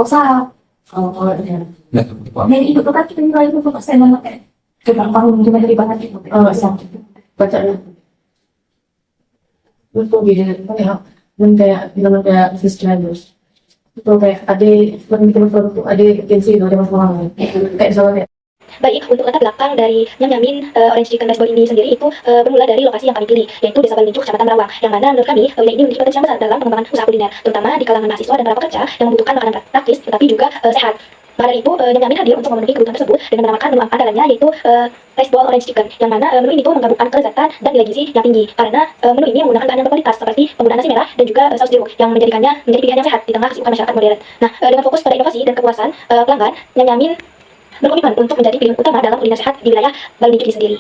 proposal. Oh, iya. Ya, Nah, itu tuh kan kita nilai itu persen banget kan. Gampang cuma dari bahan itu. Oh, siap. Baca dulu. Itu gini, kayak dan kayak bilang kayak subscribers. Itu kayak ada bikin produk tuh ada agensi itu ada masalah kayak misalnya Baik, untuk latar belakang dari Nyam-Nyamin Orange Chicken Rice Bowl ini sendiri itu bermula dari lokasi yang kami pilih, yaitu Desa Balincu, Kecamatan Merawang, yang mana menurut kami wilayah ini memiliki potensi yang besar dalam pengembangan usaha kuliner, terutama di kalangan mahasiswa dan para pekerja yang membutuhkan makanan praktis tetapi juga sehat. Maka dari itu, Nyam-Nyamin hadir untuk memenuhi kebutuhan tersebut dengan menawarkan menu andalannya yaitu Rice Bowl Orange Chicken, yang mana menu ini tuh menggabungkan kelezatan dan nilai gizi yang tinggi karena menu ini menggunakan bahan yang berkualitas seperti penggunaan nasi merah dan juga saus jeruk yang menjadikannya menjadi pilihan yang sehat di tengah kesibukan masyarakat modern. Nah, dengan fokus pada inovasi dan kepuasan pelanggan, Nyam-Nyamin berkomitmen untuk menjadi pilihan utama dalam kuliner sehat di wilayah Balincu ini sendiri.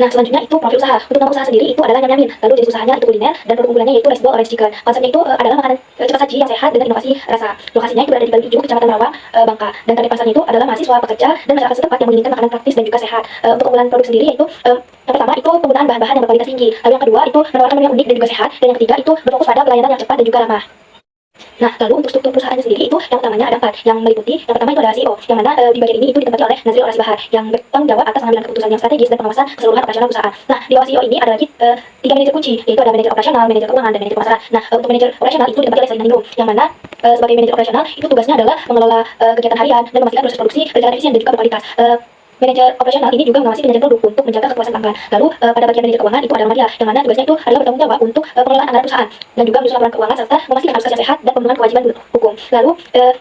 Nah, selanjutnya itu profil usaha. Untuk nama usaha sendiri itu adalah Nyam-Nyamin. Lalu jenis usahanya itu kuliner dan produk unggulannya yaitu Rice Bowl Orange Chicken. Konsepnya itu adalah makanan cepat saji yang sehat dengan inovasi rasa. Lokasinya itu berada di Balincu, Kecamatan Merawang, Bangka. Dan target pasarnya itu adalah mahasiswa, pekerja, dan masyarakat setempat yang menginginkan makanan praktis dan juga sehat. Untuk unggulan produk sendiri yaitu yang pertama itu penggunaan bahan-bahan yang berkualitas tinggi. Lalu yang kedua itu menawarkan menu yang unik dan juga sehat. Dan yang ketiga itu berfokus pada pelayanan yang cepat dan juga ramah. Nah, lalu untuk struktur perusahaannya sendiri itu yang utamanya ada 4, yang meliputi yang pertama itu adalah CEO, yang mana di bagian ini itu ditempati oleh Nazril Orasi Bahar yang bertanggung jawab atas pengambilan keputusan yang strategis dan pengawasan keseluruhan operasional perusahaan. Nah, di bawah CEO ini ada lagi 3 manajer kunci, yaitu ada manajer operasional, manajer keuangan, dan manajer pemasaran. Nah, untuk manajer operasional itu ditempati oleh Salina Ningrum, yang mana sebagai manajer operasional itu tugasnya adalah mengelola kegiatan harian dan memastikan proses produksi berjalan efisien dan juga berkualitas. Manajer operasional ini juga mengawasi manajer produk untuk menjaga kepuasan pelanggan. Lalu pada bagian manajer keuangan itu ada Maria, yang mana tugasnya itu adalah bertanggung jawab untuk pengelolaan anggaran perusahaan dan juga menyusun laporan keuangan serta memastikan proses yang sehat dan pemenuhan kewajiban hukum. Lalu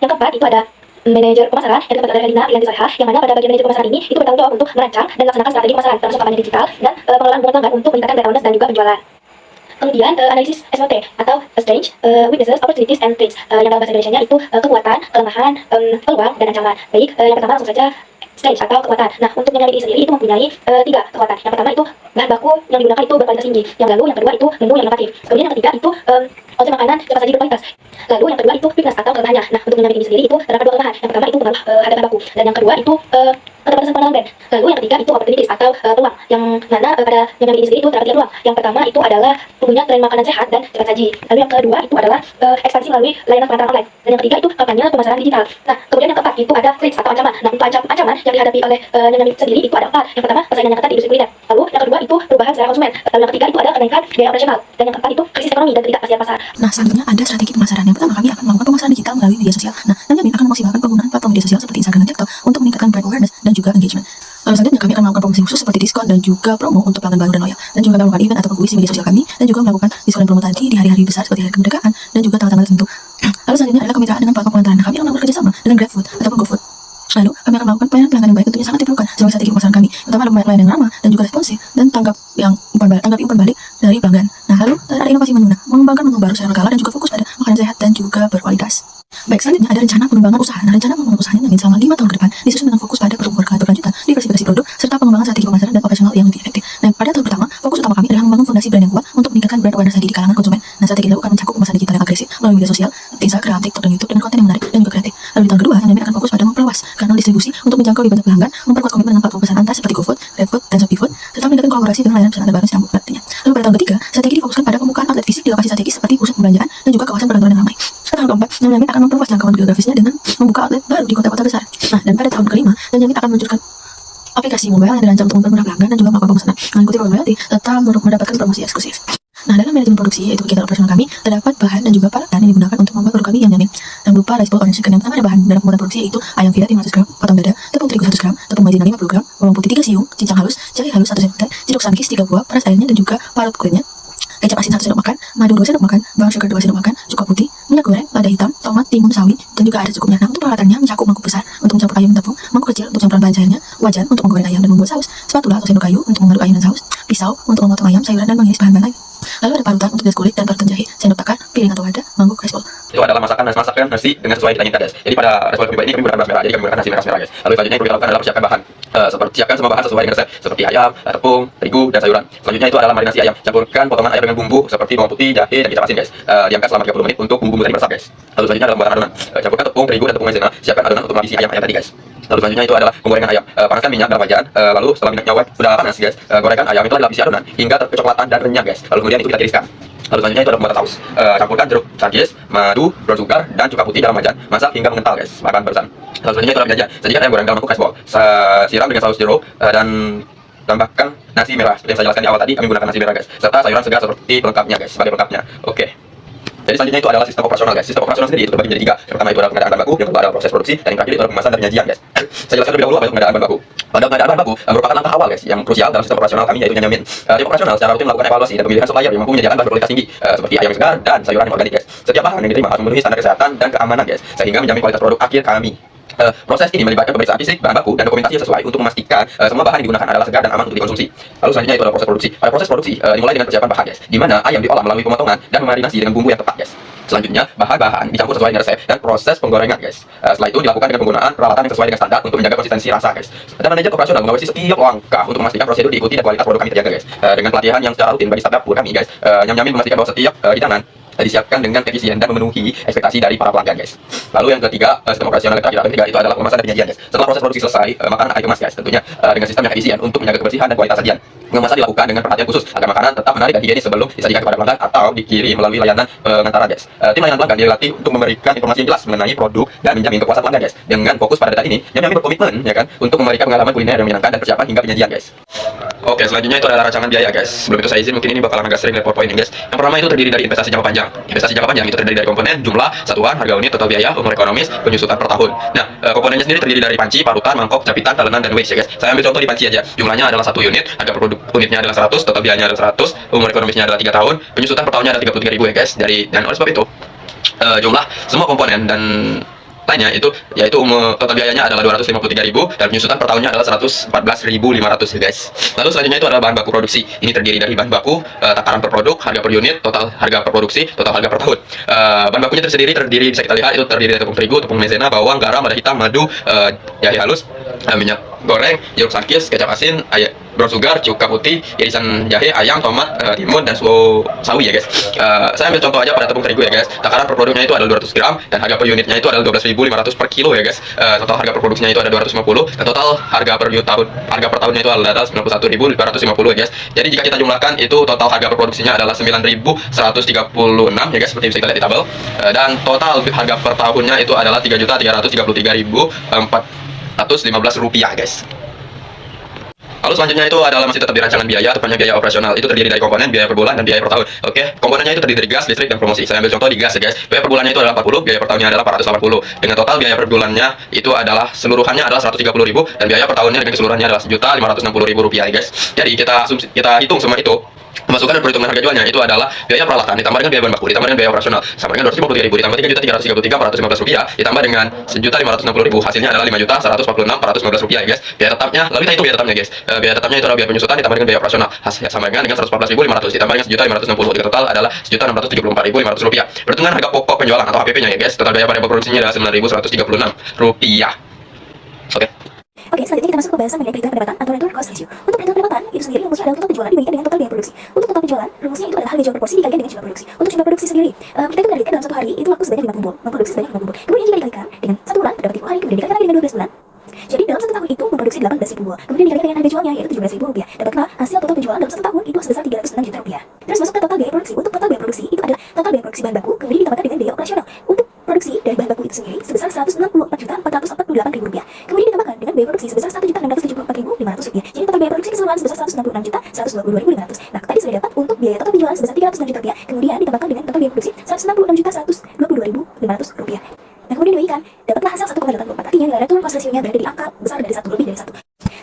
yang keempat itu ada manajer pemasaran yang ditempati oleh Helena Rianti Soleha, yang mana pada bagian manajer pemasaran ini itu bertanggung jawab untuk merancang dan melaksanakan strategi pemasaran termasuk kampanye digital dan pengelolaan hubungan pelanggan untuk meningkatkan brand awareness dan juga penjualan. Kemudian analisis SWOT atau Strengths, Weaknesses, Opportunities, and Threats, yang dalam bahasa Indonesianya itu kekuatan, kelemahan, peluang, dan ancaman. Baik, yang pertama langsung saja strength atau kekuatan. Nah, untuk Nyam-Nyamin ini sendiri itu mempunyai 3 kekuatan. Yang pertama itu bahan baku yang digunakan itu berkualitas tinggi. Yang lalu yang kedua itu menu yang inovatif. Kemudian yang ketiga itu konsep makanan cepat saji berkualitas. Lalu yang kedua itu weakness atau kelemahannya. Nah, untuk Nyam-Nyamin ini sendiri itu terdapat 2 kelemahan. Yang pertama itu pengaruh harga bahan baku, dan yang kedua itu keterbatasan pengenalan brand. Lalu yang ketiga itu opportunities atau peluang, yang mana pada Nyam-Nyamin ini sendiri itu terdapat 3 peluang. Yang pertama itu adalah tumbuhnya tren makanan sehat dan cepat saji. Lalu yang kedua itu adalah ekspansi melalui layanan pengantaran online. Dan yang ketiga itu kampanye pemasaran digital. Nah, kemudian yang keempat itu ada threats atau ancaman. Nah, untuk ancaman yang dihadapi oleh Nyam-Nyamin sendiri itu ada 4. Yang pertama persaingan yang ketat di industri kuliner. Lalu yang kedua itu perubahan selera konsumen. Lalu yang ketiga itu ada kenaikan biaya operasional. Dan yang keempat itu krisis ekonomi dan ketidakpastian pasar. Nah, selanjutnya ada strategi pemasaran. Yang pertama, kami akan melakukan pemasaran digital melalui media sosial. Nah, Nyam-Nyamin akan memaksimalkan penggunaan platform media sosial seperti Instagram dan TikTok untuk meningkatkan brand awareness dan juga engagement. Lalu selanjutnya kami akan melakukan promosi khusus seperti diskon dan juga promo untuk pelanggan baru dan loyal. Dan juga melakukan event atau kuis di media sosial kami, dan juga melakukan diskon dan promo tadi di hari-hari besar seperti hari kemerdekaan dan juga tanggal-tanggal tertentu. Lalu selanjutnya adalah kemitraan dengan platform pengantaran. Kami akan melakukan kerjasama dengan GrabFood ataupun GoFood. Lalu kami akan melakukan pelayanan pelanggan yang baik, tentunya sangat diperlukan sebagai strategi pemasaran kami. Pertama adalah pelayanan yang ramah dan juga responsif dan tanggapi umpan balik dari pelanggan. Nah, lalu ada inovasi menu. Nah, mengembangkan menu baru secara berkala dan juga fokus pada makanan sehat dan juga berkualitas. Baik, selanjutnya ada rencana pengembangan usaha. Nah, rencana pengembangan usahanya Nyam-Nyamin selama 5 tahun ke depan disusun dengan fokus pada pertumbuhan berkelanjutan, diversifikasi produk, serta pengembangan strategi pemasaran dan operasional yang lebih efektif. Nah, pada tahun pertama, fokus utama kami adalah membangun fondasi brand yang kuat untuk meningkatkan brand awareness lagi di kalangan konsumen. Nah, strategi dilakukan mencakup pemasaran digital yang agresif melalui media sosial, Instagram, TikTok, dan YouTube dengan konten yang menarik dan juga kreatif. Lalu di tahun kedua, Nyam-Nyamin akan fokus pada memperluas kanal distribusi untuk menjangkau lebih banyak pelanggan, memperkuat komitmen dengan platform pesan antar seperti GoFood, GrabFood, dan ShopeeFood, serta meningkatkan kolaborasi dengan layanan pesan antar baru yang nantinya. Lalu pada tahun ketiga, strategi difokuskan pada pembukaan outlet fisik di lokasi strategis seperti pusat perbelanjaan dan juga kawasan perkantoran yang ramai. Pada tahun keempat, Nyam-Nyamin akan memperluas jangkauan geografisnya dengan membuka outlet baru di kota-kota besar. Nah, dan pada tahun kelima, Nyam-Nyamin akan meluncurkan aplikasi mobile yang dirancang untuk mempermudah pelanggan dan juga melakukan pemesanan, mengikuti program loyalty, serta mendapatkan promosi eksklusif. Nah, dalam manajemen produksi, yaitu kegiatan operasional kami, terdapat bahan dan juga peralatan yang digunakan untuk membuat produk kami Nyam-Nyamin. Yang berupa Rice Bowl Orange Chicken. Yang pertama ada bahan dalam pembuatan produksi yaitu ayam filet 500 gram, potong dada, tepung terigu 100 gram, tepung maizena 50 gram, bawang putih 3 siung, cincang halus, jahe halus 1 sendok teh, jeruk sunkist 3 buah, peras airnya dan juga parut kulitnya, kecap asin 1 sendok makan, madu 2 sendok makan, brown sugar 2 sendok makan, cuka putih, minyak goreng, lada hitam, tomat, timun, sawi, dan juga air secukupnya. Nah, untuk peralatannya mencakup mangkuk besar untuk mencampur ayam dan tepung, mangkuk kecil untuk campuran bahan cairnya, wajan untuk menggoreng ayam dan membuat saus, spatula atau sendok kayu untuk mengaduk ayam dan saus, pisau untuk memotong ayam, sayuran, dan mengiris bahan-bahan lain. Lalu ada parutan untuk bilas kulit dan parutan jahe, sendok takar, piring atau wadah, mangkuk, rice bowl. Itu adalah masakan nasi dengan sesuai kita inginkan, guys. Jadi pada rice bowl ini kami menggunakan beras merah, jadi kami menggunakan nasi merah, guys. Lalu selanjutnya yang perlu dilakukan adalah siapkan semua bahan sesuai dengan resep seperti ayam, tepung, terigu, dan sayuran. Selanjutnya itu adalah marinasi ayam. Campurkan potongan ayam dengan bumbu seperti bawang putih, jahe, dan kecap asin, guys. Diamkan selama 30 menit untuk bumbu tadi meresap, guys. Lalu selanjutnya adalah pembuatan adonan. Campurkan tepung, terigu, dan tepung maizena. Siapkan adonan untuk mengisi ayam tadi, guys. Lalu selanjutnya itu adalah penggorengan ayam. Panaskan minyak dalam wajan, lalu setelah minyaknya sudah panas guys, gorengkan ayam itu adalah isi adonan hingga kecoklatan dan renyah guys. Lalu kemudian itu kita tiriskan. Lalu selanjutnya itu ada pembuatan saus. Campurkan jeruk sakis, madu, brown sugar, dan cuka putih dalam wajan. Masak hingga mengental guys. Bahan barusan. Lalu selanjutnya itu adalah penyajian. Sajikan ayam goreng dalam mangkuk rice bowl. Siram dengan saus jeruk dan tambahkan nasi merah. Seperti yang saya jelaskan di awal tadi, kami gunakan nasi merah guys. Serta sayuran segar seperti pelengkapnya guys, sebagai pelengkapnya. Oke. Jadi selanjutnya itu adalah sistem operasional guys. Sistem operasional sendiri itu terbagi menjadi 3. Yang pertama itu adalah pengadaan bahan baku, yang kedua adalah proses produksi, dan yang terakhir itu adalah pengemasan dan penyajian guys. Saya jelaskan lebih dahulu apa itu pengadaan bahan baku. Pada pengadaan bahan baku merupakan langkah awal guys yang krusial dalam sistem operasional kami, yaitu nyamin. Tim operasional secara rutin melakukan evaluasi dan pemilihan supplier yang mampu menyediakan bahan berkualitas tinggi seperti ayam segar dan sayuran yang organik guys. Setiap bahan yang diterima harus memenuhi standar kesehatan dan keamanan guys, sehingga menjamin kualitas produk akhir kami. Proses ini melibatkan pemeriksaan fisik, bahan baku, dan dokumentasi yang sesuai untuk memastikan semua bahan yang digunakan adalah segar dan aman untuk dikonsumsi. Lalu selanjutnya itu adalah proses produksi. Pada proses produksi dimulai dengan persiapan bahan guys, di mana ayam diolah melalui pemotongan dan memarinasi dengan bumbu yang tepat guys. Selanjutnya bahan-bahan dicampur sesuai dengan resep dan proses penggorengan guys. Setelah itu dilakukan dengan penggunaan peralatan yang sesuai dengan standar untuk menjaga konsistensi rasa guys. Dan manajer operasional mengawasi setiap langkah untuk memastikan prosedur diikuti dan kualitas produk kami terjaga guys. Dengan pelatihan yang secara rutin bagi staf dapur kami guys, Nyam-Nyamin memastikan bahwa setiap hidangan disiapkan dengan efisien dan memenuhi ekspektasi dari para pelanggan guys. Lalu yang ketiga, sistem operasional yang terakhir ketiga itu adalah pengemasan dan penyajian guys. Setelah proses produksi selesai, makanan akan dikemas guys, tentunya dengan sistem yang efisien untuk menjaga kebersihan dan kualitas sajian. Pengemasan dilakukan dengan perhatian khusus agar makanan tetap menarik dan higienis sebelum disajikan kepada pelanggan atau dikirim melalui layanan pengantaran guys. Tim layanan pelanggan dilatih untuk memberikan informasi yang jelas mengenai produk dan menjamin kepuasan pelanggan guys. Dengan fokus pada data ini, Nyam-Nyamin berkomitmen ya kan untuk memberikan pengalaman kuliner yang menyenangkan dan persiapan hingga penyajian guys. Oke, selanjutnya itu adalah rancangan biaya guys. Sebelum itu saya izin, mungkin ini bakalan agak sering lihat PowerPoint guys. Yang pertama itu terdiri dari investasi jangka panjang. Investasi jangka panjang itu terdiri dari komponen jumlah, satuan, harga unit, total biaya, umur ekonomis, penyusutan per tahun. Nah, komponennya sendiri terdiri dari panci, parutan, mangkok, capitan, talenan, dan waste ya guys. Saya ambil contoh di panci aja. Jumlahnya adalah 1 unit, harga produk unitnya adalah 100, total biayanya adalah 100, umur ekonomisnya adalah 3 tahun, penyusutan per tahunnya adalah 33.000 ya guys. Dan oleh sebab itu jumlah semua komponen dan lainnya itu yaitu total biayanya adalah 253.000 dan penyusutan per tahunnya adalah 114.500 ya guys. Lalu selanjutnya itu adalah bahan baku produksi. Ini terdiri dari bahan baku, takaran per produk, harga per unit, total harga per produksi, total harga per tahun. Bahan bakunya terdiri bisa kita lihat itu terdiri dari tepung terigu, tepung maizena, bawang, garam, lada hitam, madu, jahe halus, minyak goreng, jeruk sakis, kecap asin, brown sugar, cuka putih, irisan jahe, ayam, tomat, timun, dan sawi ya guys. Saya ambil contoh aja pada tepung terigu ya guys. Takaran per produknya itu adalah 200 gram dan harga per unitnya itu adalah 12.500 per kilo ya guys. Total harga per produksinya itu ada 250 dan total harga per tahunnya itu adalah 91.550 ya guys. Jadi jika kita jumlahkan itu total harga per produksinya adalah 9.136 ya guys, seperti bisa kita lihat di tabel. Dan total harga per tahunnya itu adalah 3.333.415 rupiah guys. Lalu selanjutnya itu adalah masih tetap di rancangan biaya, tepatnya biaya operasional. Itu terdiri dari komponen biaya per bulan dan biaya per tahun. Oke, komponennya itu terdiri dari gas, listrik, dan promosi. Saya ambil contoh di gas ya guys. Biaya per bulannya itu adalah 40, biaya per tahunnya adalah 480. Dengan total biaya per bulannya itu adalah seluruhannya adalah 130.000 dan biaya per tahunnya dengan keseluruhannya adalah 1.560.000 rupiah ya guys. Jadi kita hitung semua itu. Pemasukan dan perhitungan harga jualnya itu adalah biaya peralatan ditambah dengan biaya bahan baku ditambah dengan biaya operasional sama dengan 253.000 ditambah 3.333.415 rupiah ditambah dengan 1.560.000 hasilnya adalah 5.146.415 rupiah ya guys. Biaya tetapnya, lalu kita hitung biaya tetapnya guys. Biaya tetapnya itu adalah biaya penyusutan ditambah dengan biaya operasional sama dengan 114.500 ditambah dengan 1.560 total adalah 1.674.500 rupiah. Perhitungan harga pokok penjualan atau HPP-nya ya guys. Total biaya variabel produksinya adalah 9.136 rupiah. Oke. Oke, selanjutnya kita masuk ke pembahasan mengenai perhitungan pendapatan atau return cost ratio. Untuk perhitungan pendapatan, itu sendiri rumusnya adalah total penjualan dibandingkan dengan total biaya produksi. Untuk total penjualan, rumusnya itu adalah harga jual proporsi dikalikan dengan jumlah produksi. Untuk jumlah produksi sendiri, kita itu menargetkan dalam satu hari itu waktu sebanyak 50 buah, memproduksi sebanyak 50 buah. Kemudian jika dikalikan dengan 1 bulan, terdapat 30 hari, kemudian dikalikan lagi dengan 12 bulan. Jadi dalam 1 tahun itu memproduksi 18.000 buah. Kemudian dikalikan dengan harga jualnya yaitu 17.000 rupiah. Dapatlah hasil total penjualan dalam 1 tahun itu sebesar 306 juta rupiah. Terus masuk ke total biaya produksi. Untuk total biaya produksi itu adalah total biaya produksi bahan baku, kemudian ditambahkan dengan biaya operasional. Untuk produksi dari bahan baku itu sendiri sebesar 164.448.000 rupiah. Kemudian ditambahkan dengan biaya produksi sebesar 1.674.500 rupiah. Jadi total biaya produksi keseluruhan sebesar 166.122.500. Nah, tadi sudah dapat untuk biaya total penjualan sebesar 306 juta rupiah. Kemudian ditambahkan dengan total biaya produksi 166.122.500 rupiah. Nah, kemudian diberikan dapatlah hasil 1,84. Artinya nilai return cost ratio-nya berada di angka besar dari 1, lebih dari 1.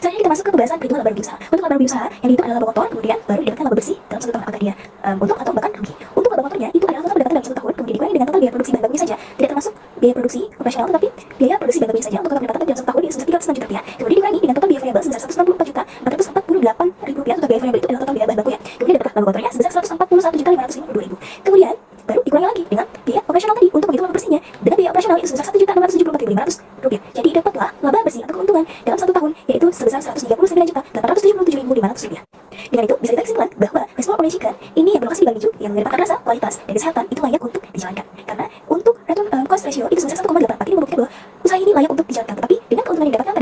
Selanjutnya kita masuk ke pembahasan perhitungan laba rugi usaha. Untuk laba rugi usaha yang dihitung adalah laba kotor, kemudian baru didapatkan laba bersih dalam 1 tahun apakah dia untung atau bahkan rugi. Untuk laba kotornya itu adalah total pendapatan dalam 1 tahun, kemudian dikurangi dengan total biaya produksi bahan bakunya saja, tidak termasuk biaya produksi operasional tetapi biaya produksi bahan bakunya saja. Untuk total pendapatan dalam 1 tahun itu sebesar 306 juta rupiah. Kemudian dikurangi dengan total biaya variabel sebesar 164.448.000 rupiah. Total biaya variabel itu adalah total biaya bahan bakunya. Kemudian dapatlah laba kotornya sebesar 141.552.000. Kemudian baru dikurangi lagi dengan biaya operasional tadi untuk menghitung laba bersihnya. Dengan biaya operasional itu sebesar 1.674.500 rupiah. Jadi dapatlah laba bersih atau keuntungan dalam 1 tahun yaitu sebesar 139.877.500 rupiah. Dengan itu bisa kita kesimpulan bahwa Restaurant Orange Chicken ini yang berlokasi di Bangiju yang mengedepankan rasa, kualitas, dan kesehatan itu layak untuk dijalankan. Karena untuk return cost ratio itu sebesar 1,84. Ini membuktikan bahwa usaha ini layak untuk dijalankan. Tetapi dengan keuntungan yang didapatkan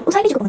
Usaha ini cukup